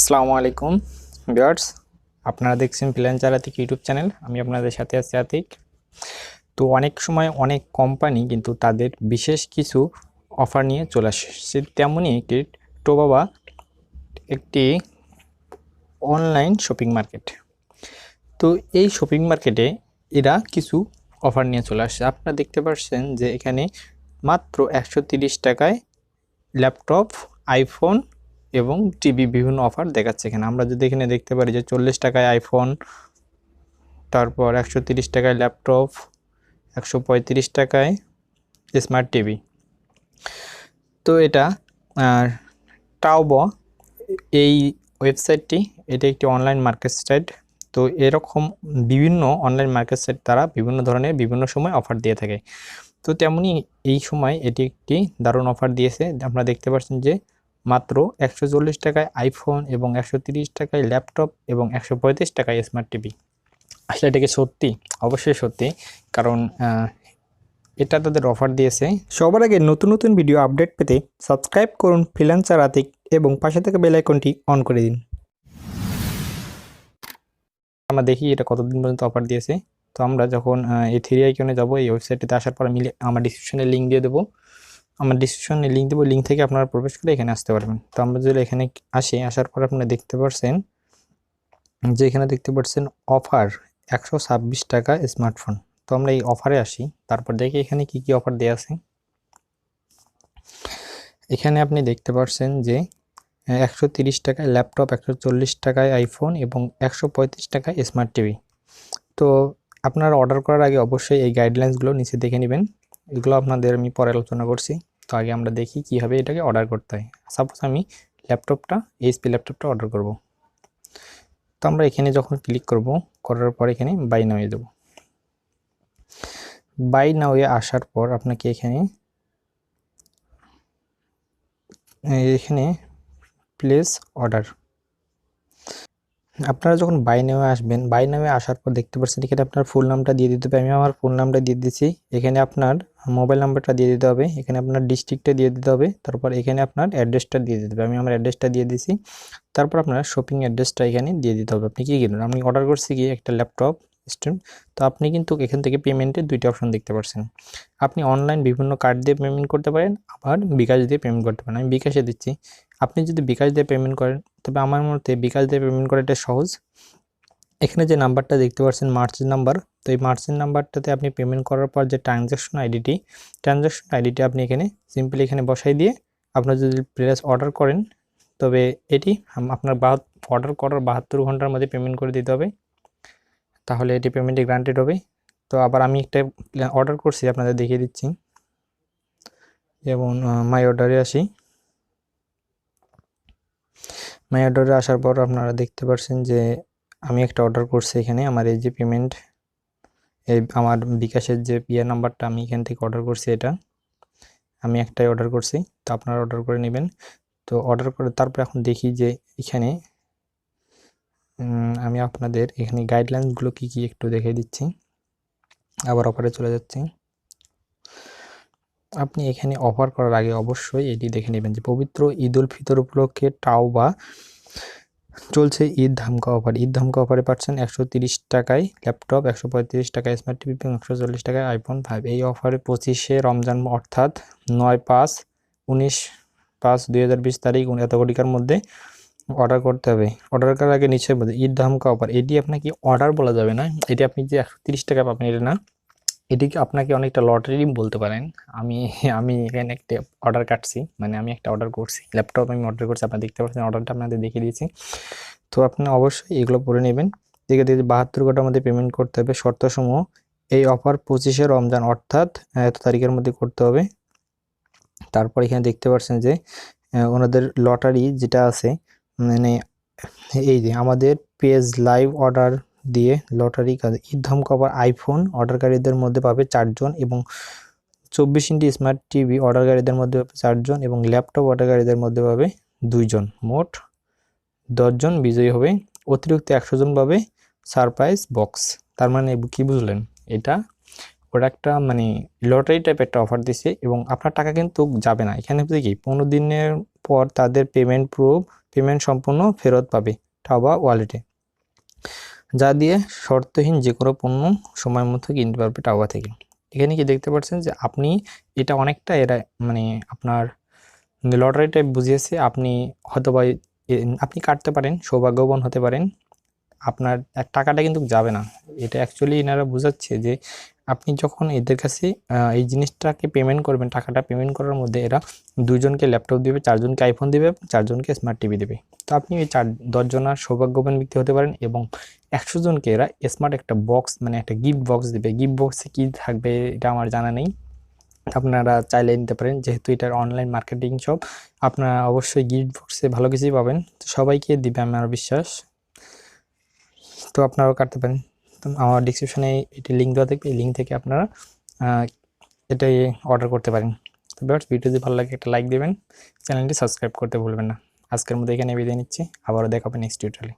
আসসালামু আলাইকুম ভিউয়ার্স, আপনারা দেখছেন ফ্রিল্যান্সার আতিক ইউটিউব চ্যানেল। আমি আপনাদের সাথে আছি আতিক। তো অনেক সময় অনেক কোম্পানি কিন্তু তাদের বিশেষ কিছু অফার নিয়ে চলে আসে। তেমনই একটি টোবাবা একটি অনলাইন শপিং মার্কেট। তো এই শপিং মার্কেটে এরা কিছু অফার নিয়ে চলে আসছে। আপনারা দেখতে পাচ্ছেন যে এখানে মাত্র 130 টাকায় ল্যাপটপ, আইফোন এবং টিভি বিভিন্ন অফার দেখাচ্ছে। এখানে আমরা যদি এখানে দেখতে পারি যে 40 টাকায় আইফোন, তারপর 130 টাকায় ল্যাপটপ, 135 টাকায় স্মার্ট টিভি। তো এটা টাওবা এই ওয়েবসাইটটি, এটা একটি অনলাইন মার্কেট সাইট। তো এরকম বিভিন্ন অনলাইন মার্কেট সাইট তারা বিভিন্ন ধরনের বিভিন্ন সময় অফার দিয়ে থাকে। তো তেমনি এই সময় এটি একটি দারুণ অফার দিয়েছে। আপনারা দেখতে পাচ্ছেন যে মাত্র 140 টাকায় আইফোন এবং 130 টাকায় ল্যাপটপ এবং 135 টাকায় স্মার্ট টিভি। আসলে এটা কি সত্যি? অবশ্যই সত্যি, কারণ এটা তাদের অফার দিয়েছে। সবার আগে নতুন নতুন ভিডিও আপডেট পেতে সাবস্ক্রাইব করুন ফ্রিল্যান্সার আতিক এবং পাশে থাকা বেল আইকনটি অন করে দিন। আমরা দেখি এটা কতদিন পর্যন্ত অফার দিয়েছে। তো আমরা যখন এই 3 আইকনে যাব, এই ওয়েবসাইটটিতে আসার পর আমি আমার ডিসক্রিপশনে লিঙ্ক দিয়ে দেবো। আমার ডিসক্রিপশনে লিঙ্ক দেবো, লিঙ্ক থেকে আপনারা প্রবেশ করে এখানে আসতে পারবেন। তো আমরা যদি এখানে আসার পর আপনারা দেখতে পাচ্ছেন যে এখানে দেখতে পাচ্ছেন অফার 126 টাকা স্মার্টফোন। তো আমরা এই অফারে আসি, তারপর দেখি এখানে কি কি অফার দেওয়া আছে। এখানে আপনি দেখতে পাচ্ছেন যে 130 টাকায় ল্যাপটপ, 140 টাকায় আইফোন এবং 135 টাকায় স্মার্ট টিভি। তো আপনারা অর্ডার করার আগে অবশ্যই এই গাইডলাইন্সগুলো নিচে দেখে নেবেন। এগুলো আপনাদের আমি পরে আলোচনা করছি। তো আগে আমরা দেখি কীভাবে এটাকে অর্ডার করতে হয়। সাপোজ আমি এইচপি ল্যাপটপটা অর্ডার করব। তো আমরা এখানে যখন ক্লিক করব, করার পর এখানে বাই নাও দেব। বাই নাওয়ে আসার পর আপনাকে এখানে প্লেস অর্ডার। আপনারা যখন বাই নামে আসবেন, বাই নামে আসার পর দেখতে পাচ্ছেন এখানে আপনার ফুল নামটা দিয়ে দিতে হবে। আমি আমার ফুল নামটা দিয়ে দিচ্ছি। এখানে আপনার মোবাইল নাম্বারটা দিয়ে দিতে হবে, এখানে আপনার ডিস্ট্রিক্টটা দিয়ে দিতে হবে, তারপর এখানে আপনার অ্যাড্রেসটা দিয়ে দিতে হবে। আমি আমার অ্যাড্রেসটা দিয়ে দিছি। তারপর আপনার শপিং অ্যাড্রেসটা এখানে দিয়ে দিতে হবে। আপনি কী কিনবেন? আমি অর্ডার করছি কি একটা ল্যাপটপ স্ট্যান্ড। তো আপনি কিন্তু এখান থেকে পেমেন্টের 2টা অপশন দেখতে পাচ্ছেন। আপনি অনলাইন বিভিন্ন কার্ড দিয়ে পেমেন্ট করতে পারেন, আবার বিকাশ দিয়ে পেমেন্ট করতে পারেন। আমি বিকাশে দিচ্ছি। আপনি যদি বিকাশ দিয়ে পেমেন্ট করেন, তবে আমার মতে বিকাশ দিয়ে পেমেন্ট করাটা সহজ। এখানে যে নাম্বারটা দেখতে পাচ্ছেন মার্চেন্ট নাম্বার, তো এই মার্চেন্ট নাম্বারটাতে আপনি পেমেন্ট করার পর যে ট্রানজ্যাকশন আইডিটি আপনি এখানে সিম্পলি এখানে বসাই দিয়ে আপনার যদি প্লেস অর্ডার করেন, তবে এটি আপনার অর্ডার করার 72 ঘন্টার মধ্যে পেমেন্ট করে দিতে হবে, তাহলে এটি পেমেন্টে গ্রান্টেড হবে। তো আবার আমি একটা অর্ডার করছি, আপনাদের দেখিয়ে দিচ্ছি। যেমন মাই অর্ডারে আসি। মাই অর্ডারে আসার পর আপনারা দেখতে পাচ্ছেন যে আমি একটা অর্ডার করছি। এখানে আমার এই যে পেমেন্ট, এই আমার বিকাশের যে নাম্বারটা আমি এখান থেকে অর্ডার করছি, এটা আমি একটাই অর্ডার করছি। তো আপনারা অর্ডার করে নেবেন। তো অর্ডার করে তারপর এখন দেখি যে এখানে আমি আপনাদের এখানে গাইডলাইন্সগুলো কি কি একটু দেখিয়ে দিচ্ছি। আবার অফারে চলে যাচ্ছি। আপনি এখানে অফার করার আগে অবশ্যই এটি দেখে নেবেন যে পবিত্র ঈদ উল ফিতর উপলক্ষে টাওবা চলছে ঈদ ধামকা অফার। ঈদ ধামকা অফারে পাচ্ছেন 130 টাকায় ল্যাপটপ, 135 টাকায় স্মার্ট টিভি এবং 140 টাকায় আইফোন 5। এই অফারে 25শে রমজান অর্থাৎ 9/5/2020 তারিখ এত ঘটিকার মধ্যে অর্ডার করতে হবে। অর্ডার করার আগে নিশ্চয়ই বলতে ঈদ ধামকা অফার, এটি আপনাকে অর্ডার বলা যাবে না। এটি আপনি যে 130 টাকা পাবেন এটা না, এটিকে আপনাকে অনেকটা লটারি বলতে পারেন। আমি আমি এখানে একটা অর্ডার কাটছি, মানে আমি একটা অর্ডার করছি, ল্যাপটপ আমি অর্ডার করছি। আপনারা দেখতে পাচ্ছেন অর্ডারটা আপনাদের দেখিয়ে দিয়েছি। তো আপনি অবশ্যই এগুলো পড়ে নেবেন। দেখে 72 ঘন্টার মধ্যে পেমেন্ট করতে হবে। শর্তসমূহ, এই অফার 25শে রমজান অর্থাৎ এত তারিখের মধ্যে করতে হবে। তারপর এখানে দেখতে পাচ্ছেন যে ওনাদের লটারি যেটা আছে, মানে এই যে আমাদের পেজ লাইভ অর্ডার দিয়ে লটারি ঈদ ধামকা অফার আইফোন অর্ডারকারীদের মধ্যে পাবে 4 জন এবং 24 ইঞ্চি স্মার্ট টিভি অর্ডারকারীদের মধ্যে পাবে 4 জন এবং ল্যাপটপ অর্ডারকারীদের মধ্যে পাবে 2 জন। মোট 10 জন বিজয়ী হবে। অতিরিক্ত 100 জন পাবে সারপ্রাইজ বক্স। তার মানে কি বুঝলেন? এটা ওরা একটা মানে লটারি টাইপ একটা অফার দিছে এবং আপনার টাকা কিন্তু যাবে না। এখানে কি 15 পর তাদের পেমেন্ট সম্পূর্ণ ফেরত পাবে টাওবা ওয়ালেটে, যা দিয়ে শর্তহীন যে কোনো পণ্য সময় মতো কিনতে পারবে টাওবা থেকে। এখানে কি দেখতে পাচ্ছেন যে আপনি এটা অনেকটা এরা মানে আপনার লটারি টাইপ বুঝিয়েছে। আপনি হয়তোবা আপনি কাটতে পারেন, সৌভাগ্যবান হতে পারেন, আপনার টাকাটা কিন্তু যাবে না। এটা অ্যাকচুয়ালি এনারা বোঝাচ্ছে যে আপনি যখন এদের কাছে এই জিনিসটাকে পেমেন্ট করবেন, টাকাটা পেমেন্ট করার মধ্যে এরা 2জনকে ল্যাপটপ দেবে, 4জনকে আইফোন দেবে, 4জনকে স্মার্ট টিভি দেবে। তো আপনি এই 10জনের সৌভাগ্যবান ব্যক্তি হতে পারেন এবং 100জনকে এরা স্মার্ট একটা বক্স মানে একটা গিফট বক্স দেবে। গিফট বক্সে কী থাকবে এটা আমার জানা নেই, আপনারা চাইলে নিতে পারেন। যেহেতু এটার অনলাইন মার্কেটিং সব, আপনারা অবশ্যই গিফট বক্সে ভালো কিছুই পাবেন। তো সবাইকে দিবে আমার বিশ্বাস, তো আপনারাও কাটতে পারেন। তো আমার ডিসক্রিপশনে এটি লিঙ্ক দেওয়া থাকবে, এই লিঙ্ক থেকে আপনারা এটাই অর্ডার করতে পারেন। তো ভিউয়ার্স, ভিডিও যদি ভালো লাগে একটা লাইক দেবেন, চ্যানেলটি সাবস্ক্রাইব করতে ভুলবেন না। আজকের মধ্যে এখানে বিদায় নিচ্ছি, আবারও দেখা হবে নেক্সট টিউটোরিয়ালে।